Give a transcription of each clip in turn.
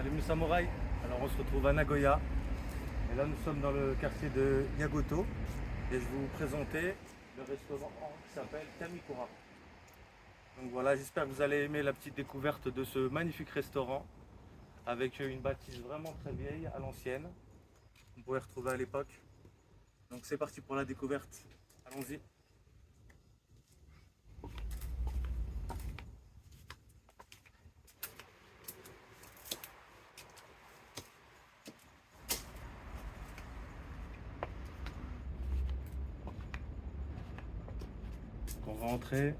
Salut mes samouraïs. Alors on se retrouve à Nagoya et là nous sommes dans le quartier de Nyagoto et je vais vous présenter le restaurant qui s'appelle Kamikura. Donc voilà, j'espère que vous allez aimer la petite découverte de ce magnifique restaurant avec une bâtisse vraiment très vieille à l'ancienne qu'on pouvait retrouver à l'époque. Donc c'est parti pour la découverte, allons-y. On va entrer.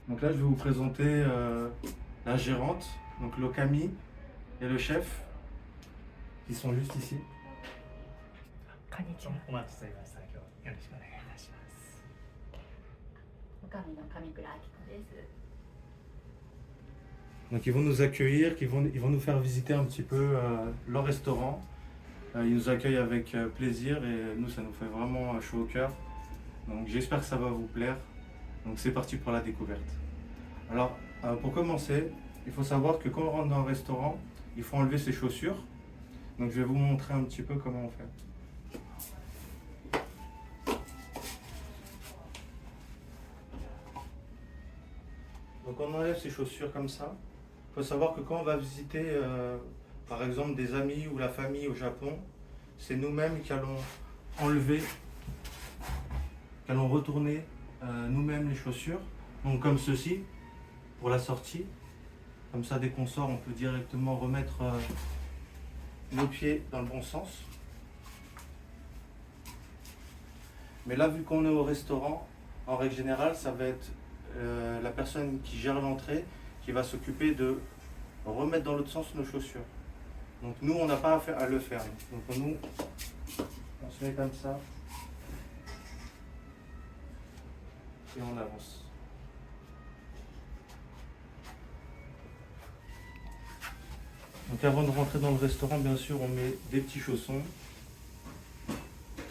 Donc là je vais vous présenter la gérante, donc l'Okami et le chef qui sont juste ici. こんにちは。お待ちしておりました。今日はよろしくお願いいたします。おかみの上倉明子です。 Donc ils vont nous accueillir, ils vont nous faire visiter un petit peu leur restaurant. Ils nous accueillent avec plaisir et nous ça nous fait vraiment chaud au cœur. Donc j'espère que ça va vous plaire. Donc c'est parti pour la découverte. Alors pour commencer, il faut savoir que quand on rentre dans un restaurant, il faut enlever ses chaussures. Donc je vais vous montrer un petit peu comment on fait. Donc on enlève ses chaussures comme ça. Il faut savoir que quand on va visiter par exemple des amis ou la famille au Japon, c'est nous-mêmes qui allons enlever, qui allons retourner nous-mêmes les chaussures. Donc comme ceci, pour la sortie. Comme ça dès qu'on sort, on peut directement remettre nos pieds dans le bon sens. Mais là, vu qu'on est au restaurant, en règle générale, ça va être la personne qui gère l'entrée qui va s'occuper de remettre dans l'autre sens nos chaussures. Donc nous, on n'a pas à le faire. Donc nous, on se met comme ça et on avance. Donc avant de rentrer dans le restaurant, bien sûr, on met des petits chaussons. Que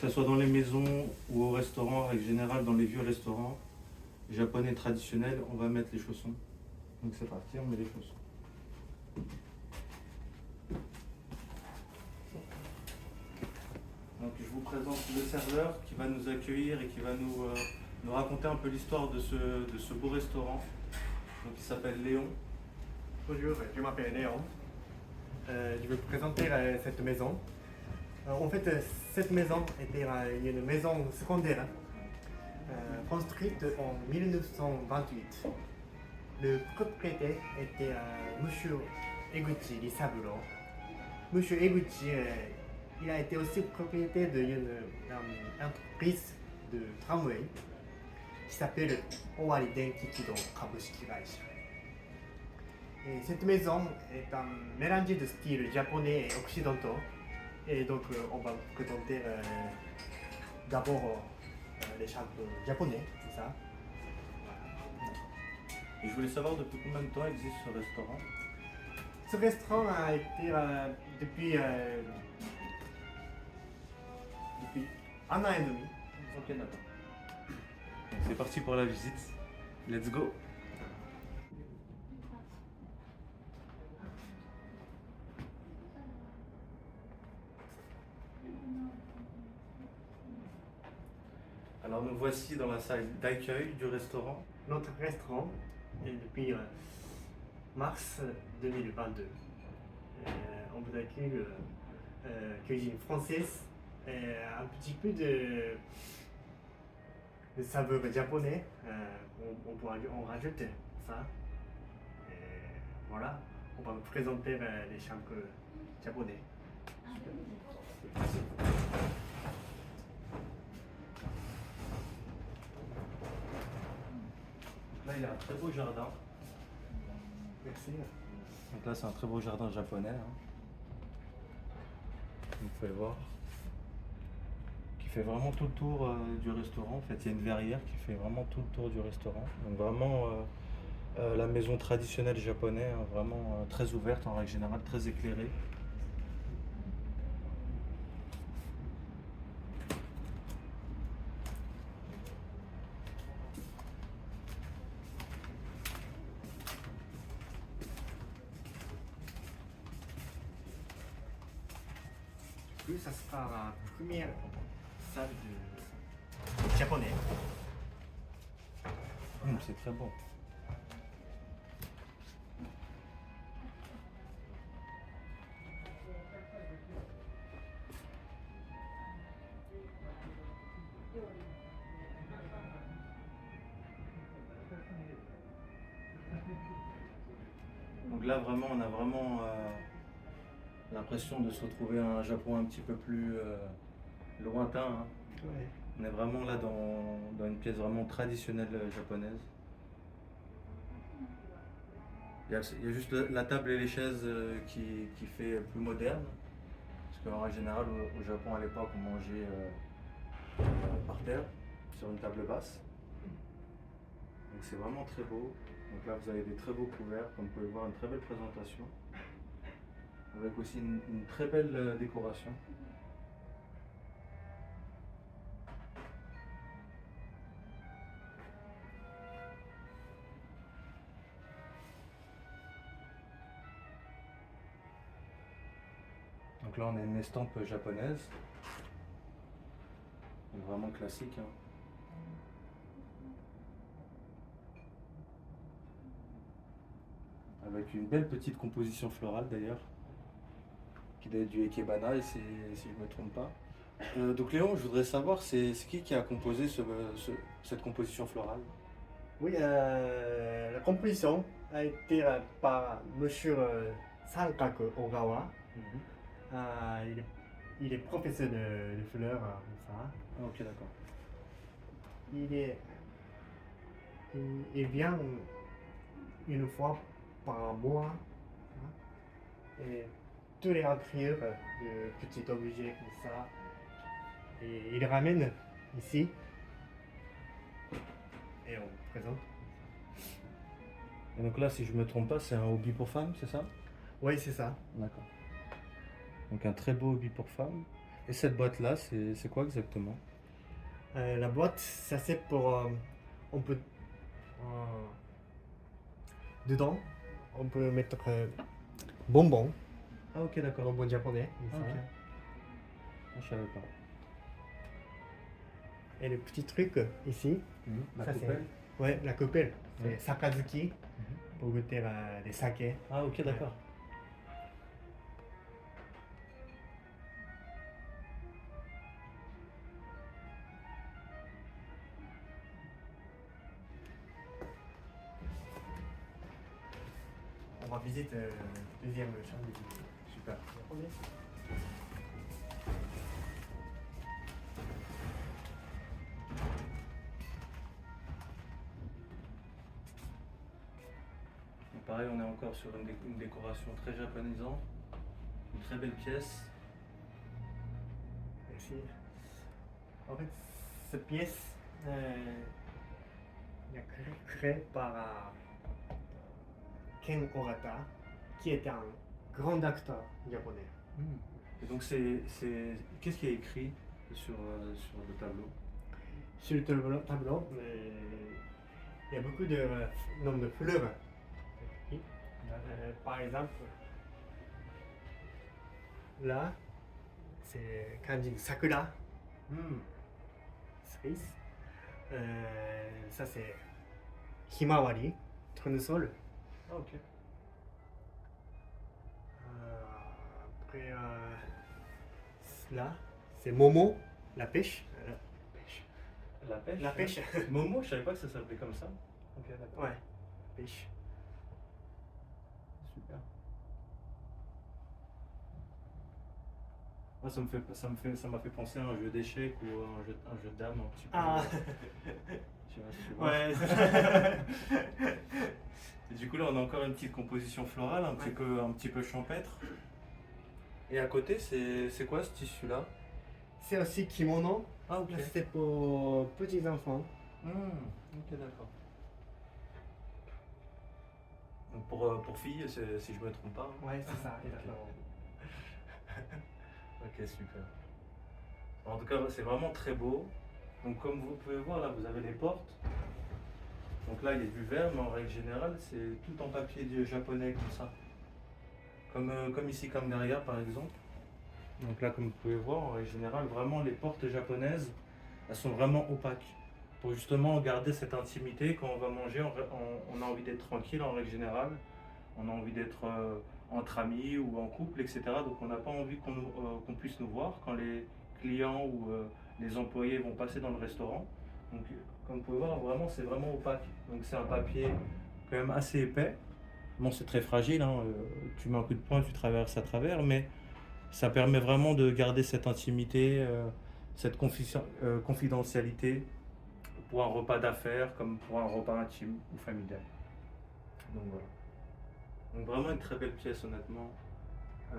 ce soit dans les maisons ou au restaurant, en règle générale, dans les vieux restaurants japonais traditionnels, on va mettre les chaussons. Donc c'est parti, on met les chaussons. Donc je vous présente le serveur qui va nous accueillir et qui va nous raconter un peu l'histoire de ce beau restaurant. Donc il s'appelle Léon. Bonjour, je m'appelle Léon. Je vais vous présenter cette maison. En fait, cette maison était une maison secondaire construite en 1928. Le propriétaire était Monsieur Eguchi Risaburo. Monsieur Eguchi, il a été aussi propriétaire d'une entreprise de tramway qui s'appelle Owari Denki Kidon Kabushiki Gaisha. Et cette maison est un mélange de style japonais et occidentaux. Et donc on va vous présenter d'abord les chambres japonais, c'est ça. Et je voulais savoir depuis combien de temps existe ce restaurant. Ce restaurant a été depuis un an et demi. Ok, d'accord. Donc c'est parti pour la visite. Let's go. Alors nous voici dans la salle d'accueil du restaurant. Notre restaurant est depuis mars 2022. On vous accueille cuisine française, un petit peu de saveur japonais. On rajoute ça. Voilà, on va vous présenter les chambres japonais. Là il y a un très beau jardin. Merci. Donc là c'est un très beau jardin japonais. Vous pouvez voir. Qui fait vraiment tout le tour du restaurant. En fait il y a une verrière qui fait vraiment tout le tour du restaurant. Donc vraiment la maison traditionnelle japonaise, vraiment très ouverte en règle générale, très éclairée. plus, ça sera la première salle de japonais. C'est très bon. Donc là vraiment on a vraiment l'impression de se retrouver à un Japon un petit peu plus lointain, hein. Ouais. On est vraiment là dans une pièce vraiment traditionnelle japonaise. Il y a juste la table et les chaises qui fait plus moderne. Parce qu'en général au Japon à l'époque on mangeait par terre, sur une table basse. Donc c'est vraiment très beau. Donc là vous avez des très beaux couverts, comme vous pouvez voir, une très belle présentation. Avec aussi une très belle décoration. Donc là on a une estampe japonaise. Donc vraiment classique, hein. Avec une belle petite composition florale d'ailleurs. Qui doit être du Ikebana si je ne me trompe pas. Donc Léon, je voudrais savoir, c'est qui a composé cette composition florale? Oui, la composition a été par Monsieur Sankaku Ogawa. Il est professeur de fleurs, ça. Ah, ok, d'accord. Il vient une fois par mois, hein, et tous les intérieurs de petits objets comme ça, et il ramène ici et on présente. Et donc là, si je ne me trompe pas, c'est un hobby pour femmes, c'est ça? Oui, c'est ça. D'accord. Donc un très beau hobby pour femmes. Et cette boîte-là, c'est quoi exactement? La boîte, ça c'est pour. On peut. Dedans, on peut mettre bonbons. Ah ok, d'accord. Bonbons japonais. Ah, comme ça. ok. Ah, je savais pas. Et le petit truc ici, La ça, coupelle. ouais, la coupelle, Ouais. c'est Sakazuki pour goûter les sakés. Ah ok, d'accord. On va visiter le deuxième chambre. Super. Donc pareil, on est encore sur une décoration très japonisante. Une très belle pièce. Merci. En fait, cette pièce est créée par Ken Ogata, qui était un grand acteur japonais. Et donc qu'est-ce qui est écrit sur le tableau? Sur le tableau, il y a beaucoup de noms de fleurs. Par exemple, là, c'est kanji de sakura, cerise. Ça, c'est himawari, tournesol. Ah ok. Après, là, c'est momo, la pêche. La pêche? La pêche. Momo, je savais pas que ça s'appelait comme ça. Ok, d'accord. Ouais, pêche. Super. Moi, ça m'a fait penser à un jeu d'échecs ou un jeu de dames un petit peu. Ah, Je sais pas si tu vois. ouais. Et du coup, là, on a encore une petite composition florale, un petit peu champêtre. Et à côté, c'est quoi ce tissu-là? C'est aussi kimono. Ah, ok. Là, c'est pour petits enfants. Ok, d'accord. Donc pour filles, si je me trompe pas. Hein. Ouais, c'est ça, exactement. Ok, super. En tout cas, c'est vraiment très beau. Donc comme vous pouvez voir, là, vous avez les portes. Donc là, il y a du verre, mais en règle générale, c'est tout en papier japonais comme ça. Comme ici, comme derrière, par exemple. Donc là, comme vous pouvez voir, en règle générale, vraiment les portes japonaises, elles sont vraiment opaques. Pour justement garder cette intimité, quand on va manger, on a envie d'être tranquille en règle générale. On a envie d'être entre amis ou en couple, etc. Donc on n'a pas envie qu'on puisse nous voir quand les clients ou les employés vont passer dans le restaurant. Donc comme vous pouvez voir, vraiment c'est vraiment opaque. Donc c'est un papier quand même assez épais. Bon, c'est très fragile, hein, tu mets un coup de poing, tu traverses à travers, mais ça permet vraiment de garder cette intimité, cette confidentialité pour un repas d'affaires comme pour un repas intime ou familial. Donc voilà. Donc vraiment une très belle pièce honnêtement.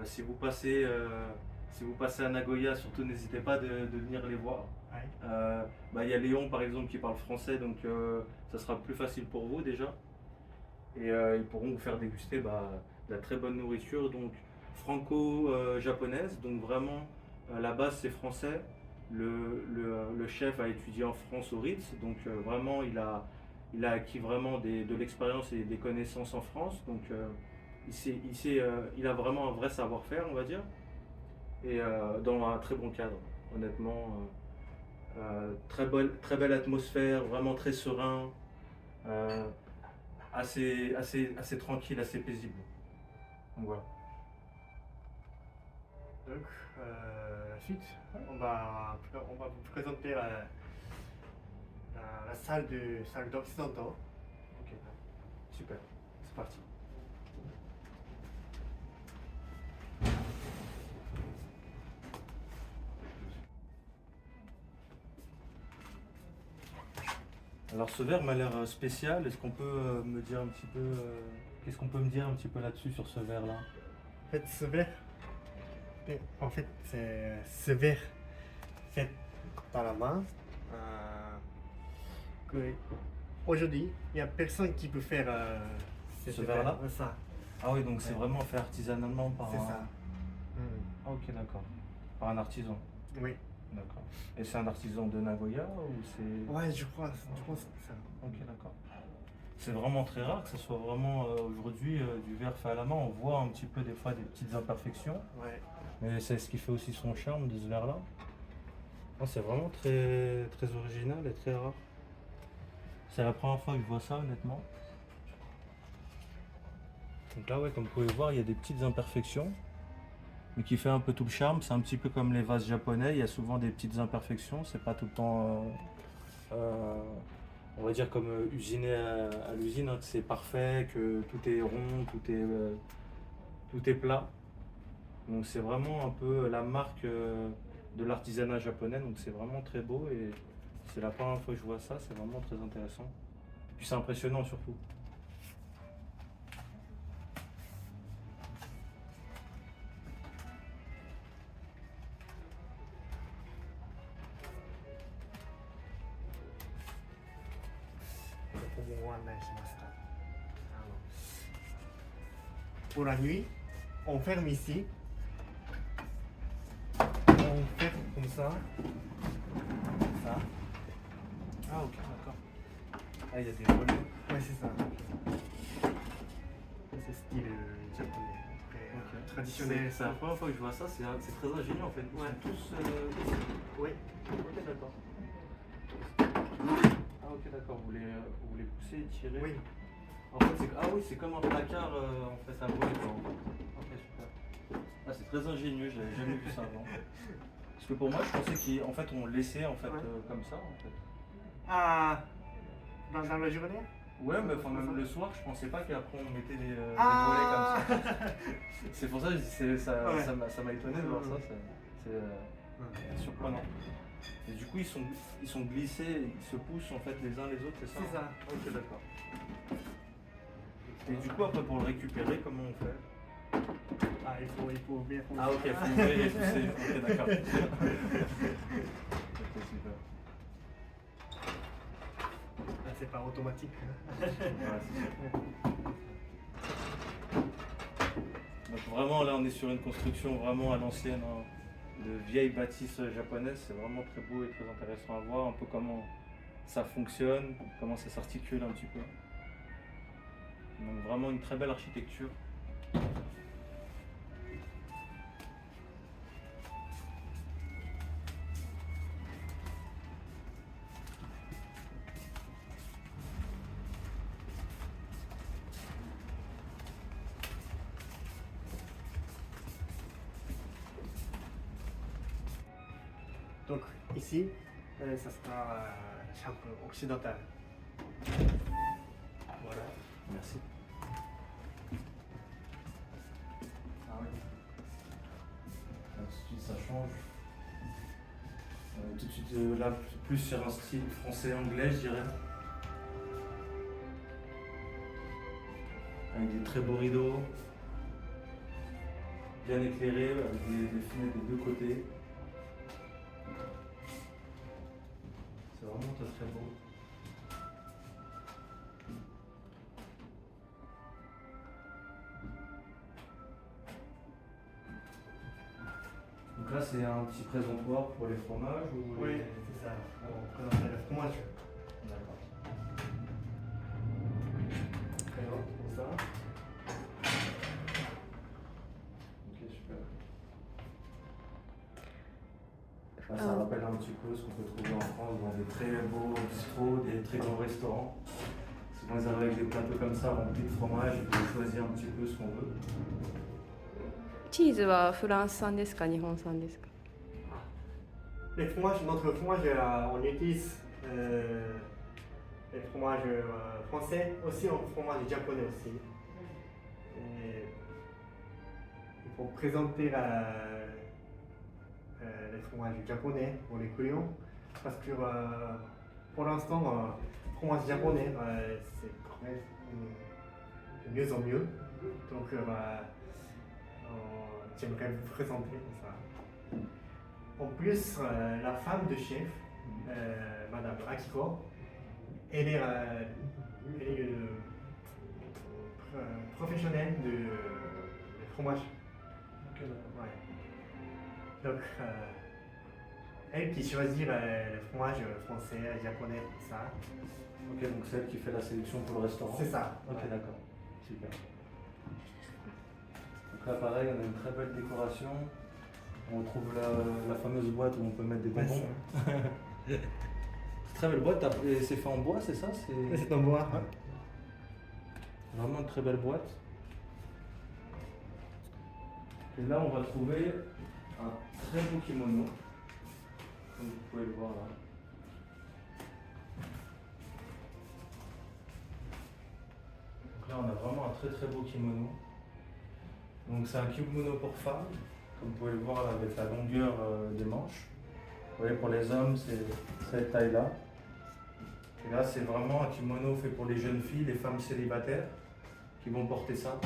Si vous passez à Nagoya, surtout n'hésitez pas de venir les voir. Ouais. Il y a Léon par exemple qui parle français, donc ça sera plus facile pour vous déjà. Et ils pourront vous faire déguster de la très bonne nourriture, donc franco-japonaise. Donc vraiment, la base c'est français. Le chef a étudié en France au Ritz, donc vraiment il a acquis vraiment de l'expérience et des connaissances en France. Donc il a vraiment un vrai savoir-faire, on va dire, et dans un très bon cadre, honnêtement. Très belle atmosphère, vraiment très serein, assez tranquille, assez paisible. Donc voilà. Donc, la suite, on va vous présenter la salle d'occidentaux. Ok, super, c'est parti. Alors ce verre m'a l'air spécial. Est-ce qu'on peut me dire un petit peu, qu'est-ce qu'on peut me dire un petit peu là-dessus sur ce verre-là? En fait, c'est ce verre fait par la main. Aujourd'hui, il n'y a personne qui peut faire Ce verre-là? Ça. Ah oui, donc c'est Ouais. vraiment fait artisanalement par C'est un... ça. Ah ok, d'accord. Par un artisan. Oui. D'accord. Et c'est un artisan de Nagoya ou c'est... Ouais, je crois que c'est ça. Ok, d'accord. C'est vraiment très rare que ce soit vraiment aujourd'hui du verre fait à la main. On voit un petit peu des fois des petites imperfections, Ouais. mais c'est ce qui fait aussi son charme de ce verre-là. Non, c'est vraiment très, très original et très rare. C'est la première fois que je vois ça, honnêtement. Donc là, ouais, comme vous pouvez voir, il y a des petites imperfections, mais qui fait un peu tout le charme. C'est un petit peu comme les vases japonais, il y a souvent des petites imperfections. C'est pas tout le temps, on va dire, comme usiné à l'usine, hein, que c'est parfait, que tout est rond, tout est plat. Donc c'est vraiment un peu la marque de l'artisanat japonais. Donc c'est vraiment très beau et c'est la première fois que je vois ça. C'est vraiment très intéressant. Puis c'est impressionnant surtout. Pour la nuit, on ferme ici. On ferme comme ça. Ça. Ah ok, d'accord. Ah, il y a des volets. Ouais, c'est ça. C'est style japonais. Très, traditionnel. C'est la première fois que je vois ça, c'est très ingénieux en fait. Ils Ouais. sont tous. Oui. Ok, d'accord. Ah, ok, d'accord. Vous les poussez et tirez. Oui. En fait, ah oui, c'est comme un placard en fait à volet. Ok, super. Ah, c'est très ingénieux, j'avais jamais vu ça avant. Parce que pour moi, je pensais qu'en fait, on laissait en fait Ouais. comme ça en fait. Ah, dans la journée? Ouais, mais enfin, même le soir, je pensais pas qu'après on mettait des volets Ah. comme ça. C'est pour ça que je dis, Ouais. ça m'a étonné de voir ça. C'est surprenant. Et du coup, ils sont glissés, ils se poussent en fait les uns les autres, c'est ça? C'est ça. Ok, d'accord. Et du coup, après, pour le récupérer, comment on fait? Ah, il faut ouvrir. Ah, ok, il faut ouvrir et pousser. Ok, d'accord. Ok, super. Ah, c'est pas automatique. Ouais, c'est sûr. Donc vraiment là on est sur une construction vraiment à l'ancienne, hein, de vieilles bâtisses japonaises. C'est vraiment très beau et très intéressant à voir un peu comment ça fonctionne, comment ça s'articule un petit peu. Donc vraiment une très belle architecture. Donc ici, ça sera champ occidental. Voilà. Merci. Ensuite, ça change. Tout de suite, là, plus sur un style français-anglais, je dirais. Avec des très beaux rideaux, bien éclairés, avec des fenêtres des deux côtés. C'est vraiment très très beau. Donc là, c'est un petit présentoir pour les fromages ou Oui, les... c'est ça. On présente le fromage. D'accord. Présente comme ça. Ok, super. Là, ça rappelle un petit peu ce qu'on peut trouver en France dans des très beaux bistrots, des très grands restaurants. Souvent, ils arrivent avec des plateaux comme ça remplis de fromage, et on peut choisir un petit peu ce qu'on veut. チーズはフランス産ですか、日本産ですか？ Les fromages, notre fromage, on utilise les fromages français, aussi un fromage japonais aussi. Et il faut présenter les fromages japonais pour les clients parce que pour l'instant, le fromage japonais, c'est de mieux en mieux. Donc, j'aimerais vous présenter ça. En plus, la femme de chef, Madame Akiko, elle est une professionnelle de fromage. Ouais. Donc, elle qui choisit le fromage français, japonais, tout ça. Ok, donc c'est elle qui fait la sélection pour le restaurant. C'est ça. Ok, Ouais. d'accord. Super. Donc là, pareil, on a une très belle décoration. On retrouve la fameuse boîte où on peut mettre des Ouais, bonbons. ça. Très belle boîte. Et c'est fait en bois, c'est ça? C'est en bois. Ouais. Vraiment une très belle boîte. Et là, on va trouver un très beau kimono, comme vous pouvez le voir là. Donc là, on a vraiment un très très beau kimono. Donc c'est un kimono pour femmes, comme vous pouvez le voir là, avec la longueur des manches. Vous voyez, pour les hommes, c'est cette taille-là. Et là, c'est vraiment un kimono fait pour les jeunes filles, les femmes célibataires qui vont porter ça.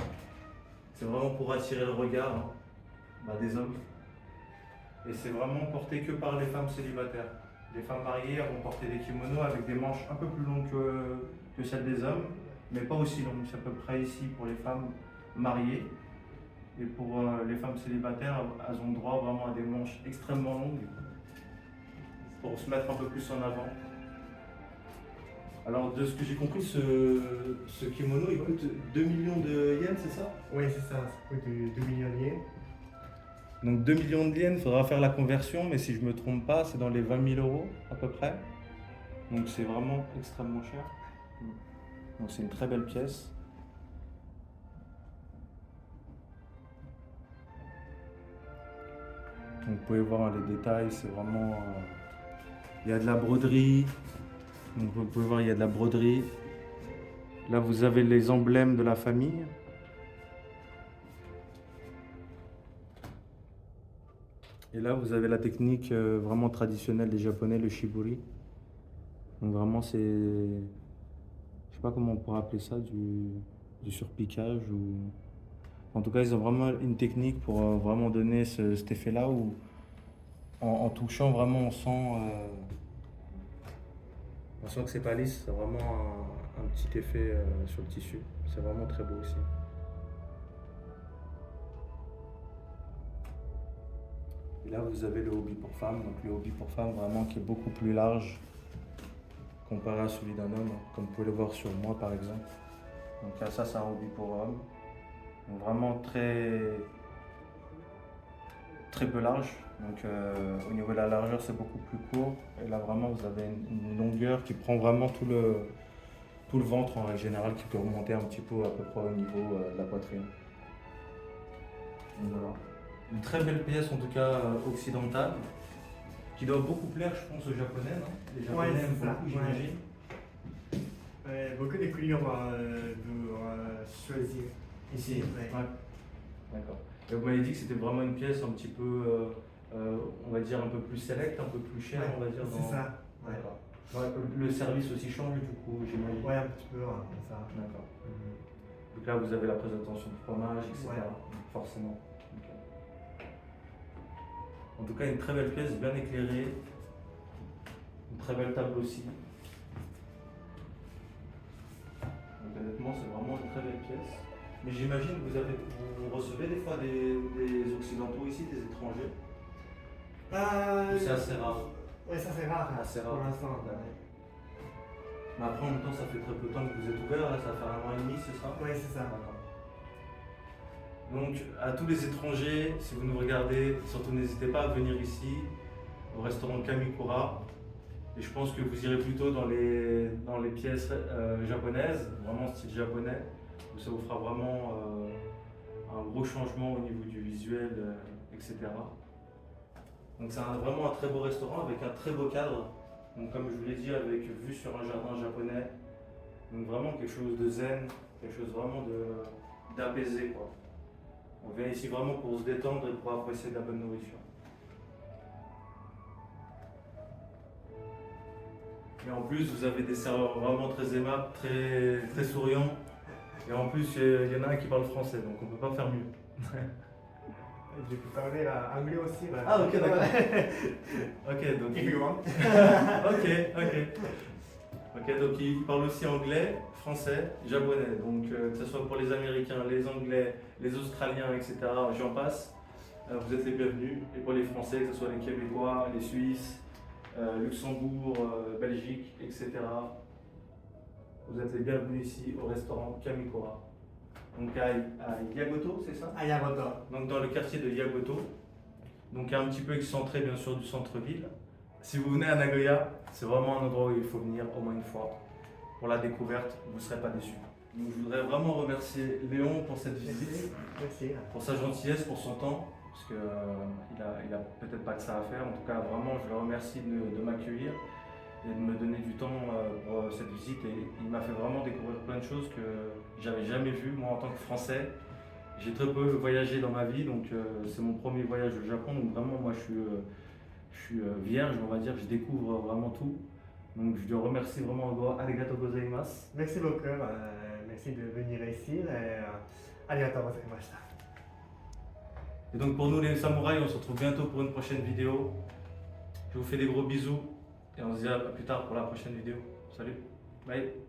C'est vraiment pour attirer le regard des hommes. Et c'est vraiment porté que par les femmes célibataires. Les femmes mariées elles vont porter des kimonos avec des manches un peu plus longues que celles des hommes, mais pas aussi longues. C'est à peu près ici pour les femmes mariées. Et pour les femmes célibataires, elles ont droit vraiment à des manches extrêmement longues pour se mettre un peu plus en avant. Alors, de ce que j'ai compris, ce kimono, il coûte 2 millions de yens, c'est ça? Oui, c'est ça. Ça coûte 2 millions de yens. Donc 2 millions de yens, il faudra faire la conversion, mais si je ne me trompe pas, c'est dans les 20 000 euros à peu près. Donc c'est vraiment extrêmement cher. Donc c'est une très belle pièce. Donc vous pouvez voir les détails, c'est vraiment... il y a de la broderie. Donc vous pouvez voir, il y a de la broderie. Là, vous avez les emblèmes de la famille. Et là, vous avez la technique vraiment traditionnelle des Japonais, le shibori. Donc vraiment, c'est... Je sais pas comment on pourrait appeler ça, du surpiquage ou... En tout cas, ils ont vraiment une technique pour vraiment donner cet effet-là où, en touchant, vraiment, on sent que c'est pas lisse. C'est vraiment un petit effet sur le tissu. C'est vraiment très beau aussi. Et là, vous avez le hobby pour femmes. Donc le hobby pour femmes, vraiment, qui est beaucoup plus large comparé à celui d'un homme, comme vous pouvez le voir sur moi, par exemple. Donc là, ça, c'est un hobby pour homme. Donc vraiment très peu large. Donc au niveau de la largeur, c'est beaucoup plus court. Et là, vraiment, vous avez une longueur qui prend vraiment tout le ventre en règle générale, qui peut remonter un petit peu à peu près au niveau de la poitrine. Donc voilà. Une très belle pièce, en tout cas occidentale, qui doit beaucoup plaire, je pense, aux Japonais, non? Les Japonais Ouais, aiment c'est ça, beaucoup, ouais. j'imagine. Beaucoup de clients vont choisir Ici, Ouais. ouais. D'accord. Et vous m'avez dit que c'était vraiment une pièce un petit peu, on va dire, un peu plus select, un peu plus chère, Ouais, on va dire. c'est ça. Ouais. D'accord. Ouais, le service aussi change du coup, j'imagine. Ouais, un petit peu, comme ça. D'accord. Mhm. Donc là, vous avez la présentation de fromage, etc. Ouais. Donc forcément. Ok. En tout cas, une très belle pièce, bien éclairée. Une très belle table aussi. Donc honnêtement, c'est vraiment une très belle pièce. Mais j'imagine que vous recevez des fois des Occidentaux ici, des étrangers. Ou c'est assez rare. Ouais, ça c'est rare. Assez rare. Pour l'instant. D'accord. Mais après, en même temps, ça fait très peu de temps que vous êtes ouvert, là, ça fait 1 an et demi, c'est ça? Ouais, c'est ça. D'accord. Donc, à tous les étrangers, si vous nous regardez, surtout n'hésitez pas à venir ici, au restaurant Kamikura. Et je pense que vous irez plutôt dans les pièces japonaises, vraiment style japonais, où ça vous fera vraiment un gros changement au niveau du visuel, etc. Donc, c'est vraiment un très beau restaurant avec un très beau cadre. Donc, comme je vous l'ai dit, avec vue sur un jardin japonais. Donc, vraiment quelque chose de zen, quelque chose vraiment d'apaisé, quoi. On vient ici vraiment pour se détendre et pour apprécier de la bonne nourriture. Et en plus, vous avez des serveurs vraiment très aimables, très souriants. Et en plus, il y en a un qui parle français, donc on ne peut pas faire mieux. Je peux parler anglais aussi. Là. Ah, ok, d'accord. Ok, donc. If you want. Ok, donc il parle aussi anglais, français, japonais. Donc que ce soit pour les Américains, les Anglais, les Australiens, etc., j'en passe, vous êtes les bienvenus. Et pour les Français, que ce soit les Québécois, les Suisses, Luxembourg, Belgique, etc., vous êtes les bienvenus ici au restaurant Kamikura. Donc à Yagoto, c'est ça? À Yagoto. Donc dans le quartier de Yagoto, donc un petit peu excentré bien sûr du centre-ville. Si vous venez à Nagoya, c'est vraiment un endroit où il faut venir au moins une fois. Pour la découverte, vous ne serez pas déçus. Donc je voudrais vraiment remercier Léon pour cette visite, Merci. pour sa gentillesse, pour son temps, parce qu'il a peut-être pas que ça à faire. En tout cas, vraiment, je le remercie de m'accueillir et de me donner du temps pour cette visite. Et il m'a fait vraiment découvrir plein de choses que j'avais jamais vues, moi en tant que Français. J'ai très peu voyagé dans ma vie, donc c'est mon premier voyage au Japon. Donc vraiment, moi, je suis vierge, on va dire, je découvre vraiment tout. Donc je le remercie vraiment. Arigato gozaimasu. Merci beaucoup. Merci de venir ici. Arigatou gozaimashita. Et donc pour nous les samouraïs, on se retrouve bientôt pour une prochaine vidéo. Je vous fais des gros bisous et on se dit à plus tard pour la prochaine vidéo. Salut, bye.